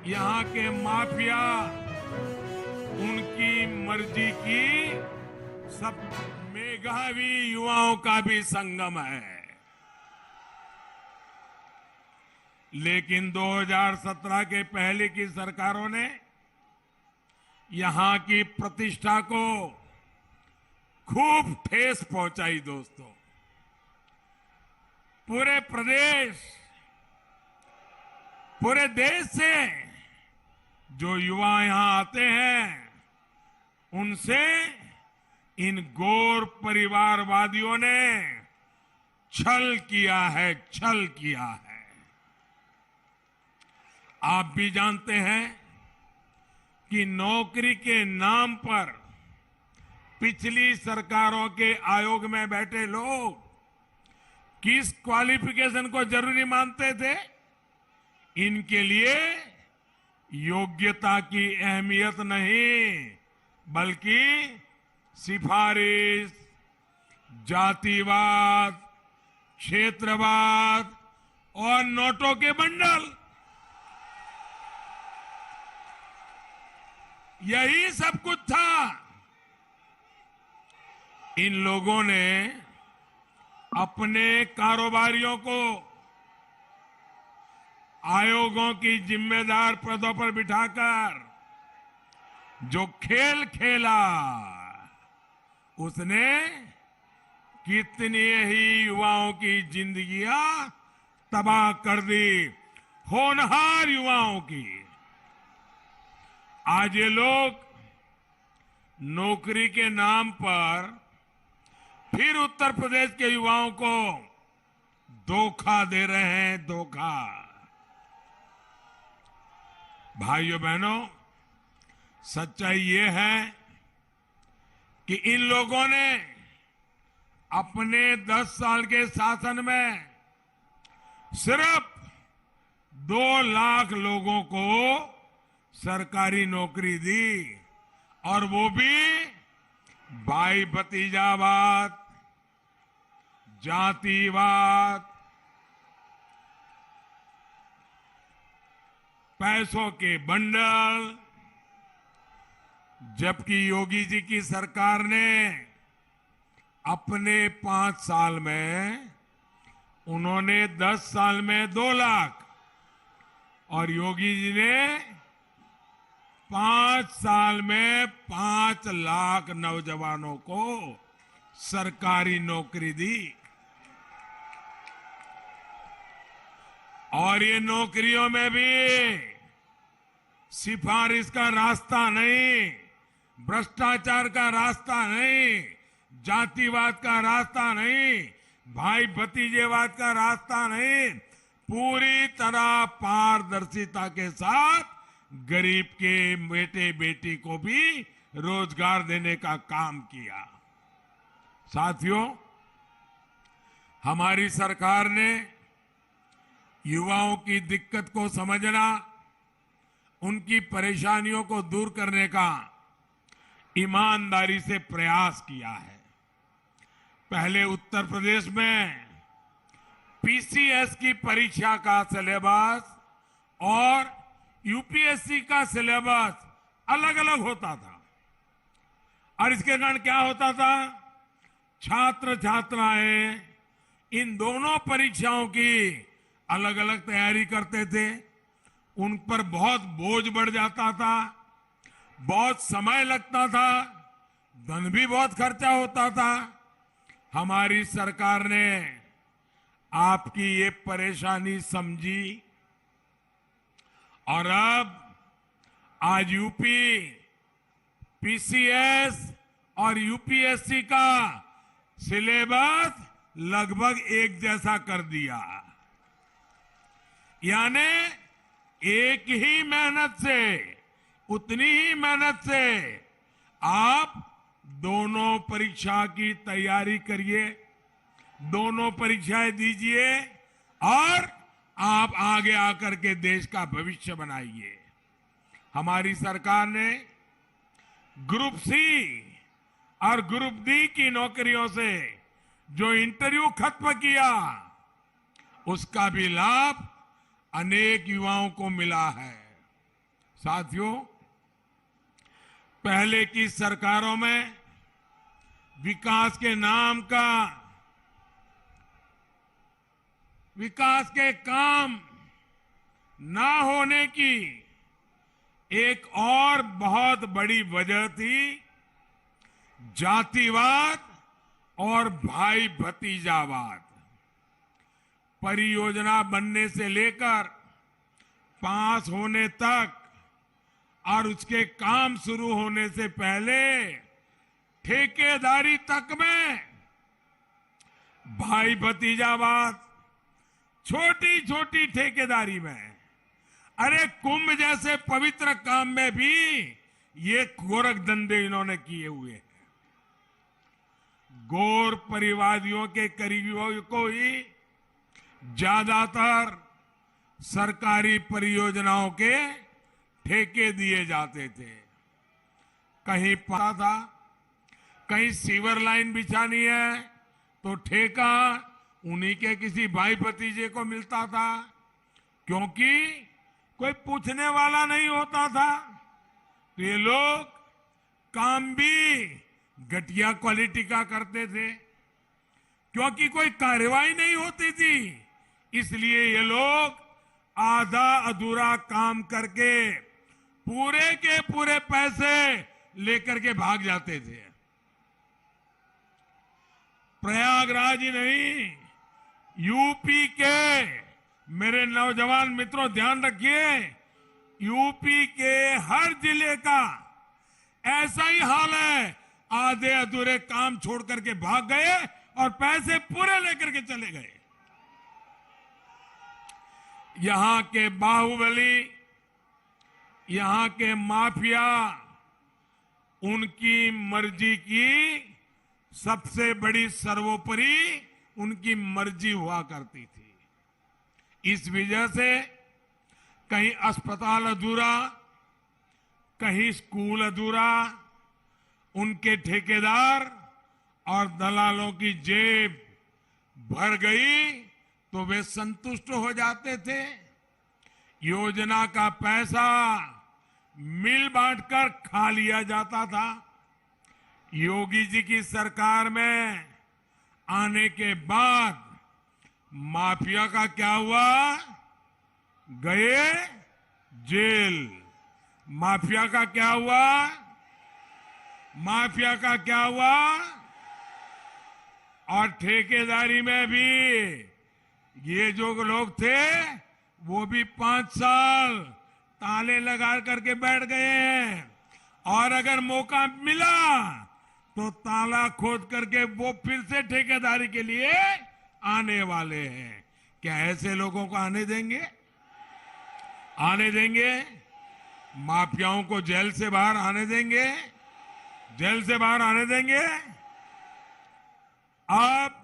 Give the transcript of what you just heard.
यहाँ के माफिया उनकी मर्जी की सब मेधावी युवाओं का भी संगम है। लेकिन 2017 के पहले की सरकारों ने यहां की प्रतिष्ठा को खूब ठेस पहुंचाई। दोस्तों, पूरे देश से जो युवा यहां आते हैं, उनसे इन गोर परिवारवादियों ने छल किया है, छल किया है। आप भी जानते हैं कि नौकरी के नाम पर पिछली सरकारों के आयोग में बैठे लोग किस क्वालिफिकेशन को जरूरी मानते थे? इनके लिए योग्यता की अहमियत नहीं, बल्कि सिफारिश, जातिवाद, क्षेत्रवाद और नोटों के बंडल, यही सब कुछ था। इन लोगों ने अपने कारोबारियों को आयोगों की जिम्मेदार पदों पर बिठाकर जो खेल खेला, उसने कितनी ही युवाओं की जिंदगियां तबाह कर दी, होनहार युवाओं की। आज ये लोग नौकरी के नाम पर फिर उत्तर प्रदेश के युवाओं को धोखा दे रहे हैं, धोखा। भाइयों बहनों, सच्चाई ये है कि इन लोगों ने अपने 10 साल के शासन में सिर्फ 2 लाख लोगों को सरकारी नौकरी दी, और वो भी भाई भतीजावाद, जातिवाद, पैसों के बंडल। जबकि योगी जी की सरकार ने अपने 5 साल में, उन्होंने 10 साल में 2 लाख, और योगी जी ने 5 साल में 5 लाख नौजवानों को सरकारी नौकरी दी। और ये नौकरियों में भी सिफारिश का रास्ता नहीं, भ्रष्टाचार का रास्ता नहीं, जातिवाद का रास्ता नहीं, भाई भतीजेवाद का रास्ता नहीं, पूरी तरह पारदर्शिता के साथ गरीब के बेटे बेटी को भी रोजगार देने का काम किया। साथियों, हमारी सरकार ने युवाओं की दिक्कत को समझना, उनकी परेशानियों को दूर करने का ईमानदारी से प्रयास किया है। पहले उत्तर प्रदेश में पीसीएस की परीक्षा का सिलेबस और यूपीएससी का सिलेबस अलग अलग होता था, और इसके कारण क्या होता था, छात्र छात्राएं इन दोनों परीक्षाओं की अलग अलग तैयारी करते थे। उन पर बहुत बोझ बढ़ जाता था, बहुत समय लगता था, धन भी बहुत खर्चा होता था। हमारी सरकार ने आपकी ये परेशानी समझी, और अब आज यूपी पीसीएस और यूपीएससी का सिलेबस लगभग एक जैसा कर दिया। यानी एक ही मेहनत से, उतनी ही मेहनत से आप दोनों परीक्षा की तैयारी करिए, दोनों परीक्षाएं दीजिए, और आप आगे आकर के देश का भविष्य बनाइए। हमारी सरकार ने ग्रुप सी और ग्रुप डी की नौकरियों से जो इंटरव्यू खत्म किया, उसका भी लाभ अनेक युवाओं को मिला है। साथियों, पहले की सरकारों में विकास के नाम का विकास के काम ना होने की एक और बहुत बड़ी वजह थी जातिवाद और भाई भतीजावाद। परियोजना बनने से लेकर पास होने तक और उसके काम शुरू होने से पहले ठेकेदारी तक में भाई भतीजावाद, छोटी छोटी ठेकेदारी में, अरे कुंभ जैसे पवित्र काम में भी ये गोरख धंधे इन्होंने किए हुए हैं। गौर परिवादियों के करीबियों को ही ज्यादातर सरकारी परियोजनाओं के ठेके दिए जाते थे। कहीं पता था, कहीं सीवर लाइन बिछानी है तो ठेका उन्हीं के किसी भाई भतीजे को मिलता था, क्योंकि कोई पूछने वाला नहीं होता था। तो ये लोग काम भी घटिया क्वालिटी का करते थे, क्योंकि कोई कार्रवाई नहीं होती थी। इसलिए ये लोग आधा अधूरा काम करके पूरे के पूरे पैसे लेकर के भाग जाते थे। प्रयागराज ही नहीं, यूपी के मेरे नौजवान मित्रों ध्यान रखिए, यूपी के हर जिले का ऐसा ही हाल है। आधे अधूरे काम छोड़ करके भाग गए और पैसे पूरे लेकर के चले गए। यहां के बाहुबली, यहां के माफिया, उनकी मर्जी की सबसे बड़ी सर्वोपरि उनकी मर्जी हुआ करती थी। इस वजह से कहीं अस्पताल अधूरा, कहीं स्कूल अधूरा, उनके ठेकेदार और दलालों की जेब भर गई तो वे संतुष्ट हो जाते थे। योजना का पैसा मिल बांटकर खा लिया जाता था। योगी जी की सरकार में आने के बाद माफिया का क्या हुआ? गए जेल। माफिया का क्या हुआ? माफिया का क्या हुआ? और ठेकेदारी में भी ये जो लोग थे वो भी 5 साल ताले लगा करके बैठ गए हैं, और अगर मौका मिला तो ताला खोद करके वो फिर से ठेकेदारी के लिए आने वाले हैं। क्या ऐसे लोगों को आने देंगे? आने देंगे? माफियाओं को जेल से बाहर आने देंगे? जेल से बाहर आने देंगे? अब